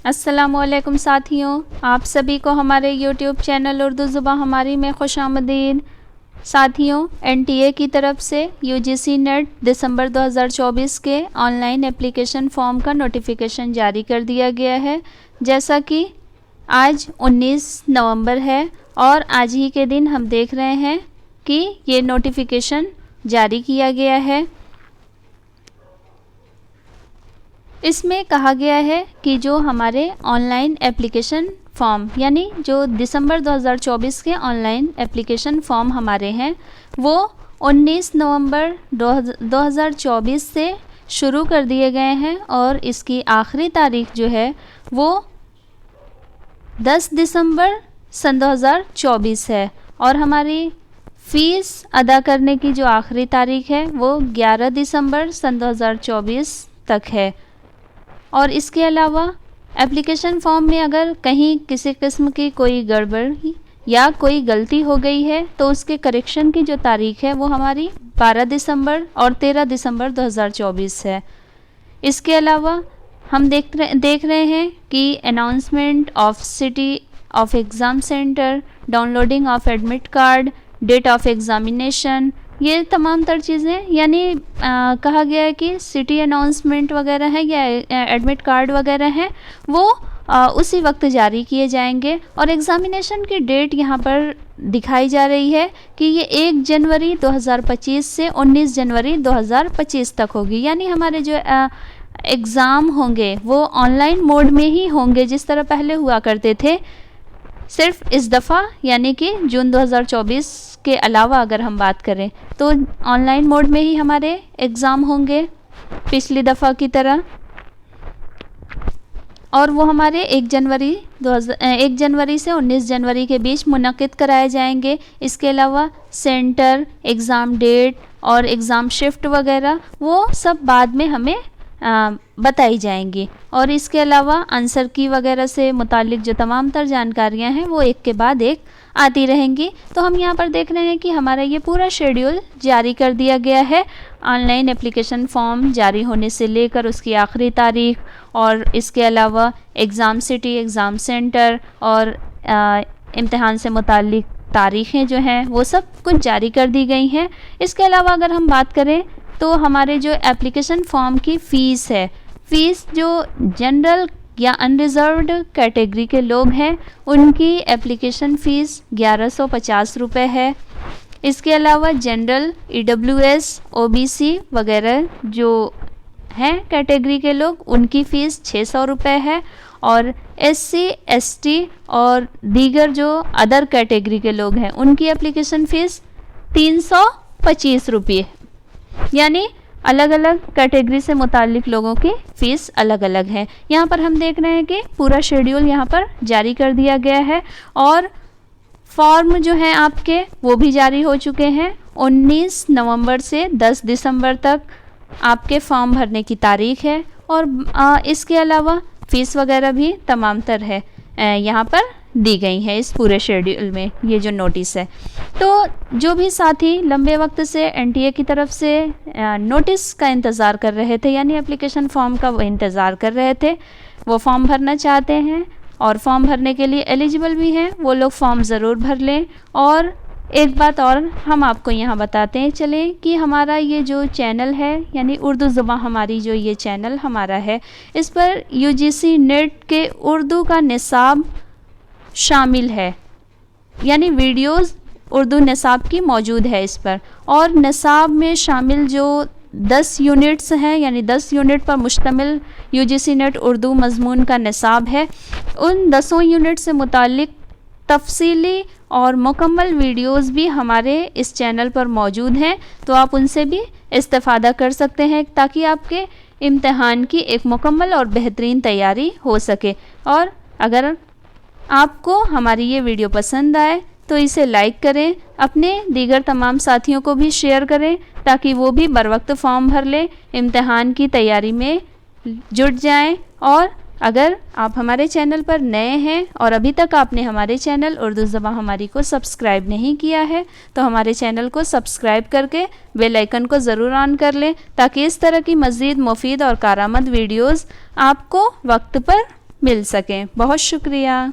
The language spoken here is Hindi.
अस्सलामुअलैकुम साथियों, आप सभी को हमारे YouTube चैनल उर्दू ज़ुबान हमारी में खुशामदीद। साथियों, NTA की तरफ से UGC नेट दिसंबर 2024 के ऑनलाइन एप्लीकेशन फॉर्म का नोटिफिकेशन जारी कर दिया गया है। जैसा कि आज 19 नवंबर है और आज ही के दिन हम देख रहे हैं कि ये नोटिफिकेशन जारी किया गया है। इसमें कहा गया है कि जो हमारे ऑनलाइन एप्लीकेशन फॉर्म यानी जो दिसंबर 2024 के ऑनलाइन एप्लीकेशन फॉर्म हमारे हैं वो 19 नवंबर 2024 से शुरू कर दिए गए हैं और इसकी आखिरी तारीख जो है वो 10 दिसंबर सन 2024 है और हमारी फ़ीस अदा करने की जो आखिरी तारीख है वो 11 दिसंबर सन 2024 तक है। और इसके अलावा एप्लीकेशन फॉर्म में अगर कहीं किसी किस्म की कोई गड़बड़ या कोई गलती हो गई है तो उसके करेक्शन की जो तारीख है वो हमारी 12 दिसंबर और 13 दिसंबर 2024 है। इसके अलावा हम देख रहे हैं कि announcement of city of exam centre, downloading of admit card, date of examination, ये तमाम तर चीज़ें यानी कहा गया है कि सिटी अनाउंसमेंट वगैरह है या एडमिट कार्ड वगैरह हैं वो उसी वक्त जारी किए जाएंगे। और एग्ज़ामिनेशन की डेट यहाँ पर दिखाई जा रही है कि ये 1 जनवरी 2025 से 19 जनवरी 2025 तक होगी। यानी हमारे जो एग्ज़ाम होंगे वो ऑनलाइन मोड में ही होंगे जिस तरह पहले हुआ करते थे। सिर्फ इस दफ़ा यानी कि जून 2024 के अलावा अगर हम बात करें तो ऑनलाइन मोड में ही हमारे एग्ज़ाम होंगे पिछली दफ़ा की तरह और वो हमारे 1 जनवरी से 19 जनवरी के बीच मुनक़िद कराए जाएंगे। इसके अलावा सेंटर, एग्ज़ाम डेट और एग्ज़ाम शिफ्ट वगैरह वो सब बाद में हमें बताई जाएंगी। और इसके अलावा आंसर की वगैरह से मुतालिक जो तमाम तर जानकारियां हैं वो एक के बाद एक आती रहेंगी। तो हम यहाँ पर देख रहे हैं कि हमारा ये पूरा शेड्यूल जारी कर दिया गया है ऑनलाइन एप्लीकेशन फॉर्म जारी होने से लेकर उसकी आखिरी तारीख और इसके अलावा एग्ज़ाम सिटी, एग्ज़ाम सेंटर और इम्तिहान से मुतालिक तारीख़ें जो हैं वो सब कुछ जारी कर दी गई हैं। इसके अलावा अगर हम बात करें तो हमारे जो एप्लीकेशन फॉर्म की फ़ीस है, फ़ीस जो जनरल या अनरिज़र्व्ड कैटेगरी के लोग हैं उनकी एप्लीकेशन फ़ीस 1150 रुपये है। इसके अलावा जनरल, EWS, OBC वगैरह जो हैं कैटेगरी के लोग उनकी फ़ीस 600 रुपये है और SC, ST और दीगर जो अदर कैटेगरी के लोग हैं उनकी एप्लीकेशन फ़ीस 325 रुपये। यानी अलग अलग कैटेगरी से मुतालिक लोगों की फ़ीस अलग अलग है। यहाँ पर हम देख रहे हैं कि पूरा शेड्यूल यहाँ पर जारी कर दिया गया है और फॉर्म जो हैं आपके वो भी जारी हो चुके हैं। 19 नवंबर से 10 दिसंबर तक आपके फॉर्म भरने की तारीख है और इसके अलावा फ़ीस वगैरह भी तमाम तर है यहाँ पर दी गई है इस पूरे शेड्यूल में। ये जो नोटिस है तो जो भी साथी लंबे वक्त से NTA की तरफ से नोटिस का इंतज़ार कर रहे थे यानी एप्लीकेशन फ़ॉर्म का वो इंतज़ार कर रहे थे, वो फॉर्म भरना चाहते हैं और फॉर्म भरने के लिए एलिजिबल भी हैं, वो लोग फॉर्म ज़रूर भर लें। और एक बात और हम आपको यहाँ बताते हैं चलें कि हमारा ये जो चैनल है यानी उर्दू ज़ुबान हमारी जो ये चैनल हमारा है इस पर UGC नेट के उर्दू का निसाब शामिल है यानी वीडियोस उर्दू निसाब की मौजूद है इस पर। और निसाब में शामिल जो 10 यूनिट्स हैं यानी 10 यूनिट पर मुश्तमिल UGC नेट उर्दू मज़मून का निसाब है, उन 10 यूनिट से मुतालिक तफसीली और मुकम्मल वीडियोस भी हमारे इस चैनल पर मौजूद हैं। तो आप उनसे भी इस्तेफ़ादा कर सकते हैं ताकि आपके इम्तिहान की एक मुकम्मल और बेहतरीन तैयारी हो सके। और अगर आपको हमारी ये वीडियो पसंद आए तो इसे लाइक करें, अपने दीगर तमाम साथियों को भी शेयर करें ताकि वो भी बर वक्त फॉर्म भर लें, इम्तिहान की तैयारी में जुट जाएं। और अगर आप हमारे चैनल पर नए हैं और अभी तक आपने हमारे चैनल उर्दू ज़ुबान हमारी को सब्सक्राइब नहीं किया है तो हमारे चैनल को सब्सक्राइब करके बेल आइकन को ज़रूर ऑन कर लें ताकि इस तरह की मज़ीद मुफीद और कारआमद वीडियोज़ आपको वक्त पर मिल सकें। बहुत शुक्रिया।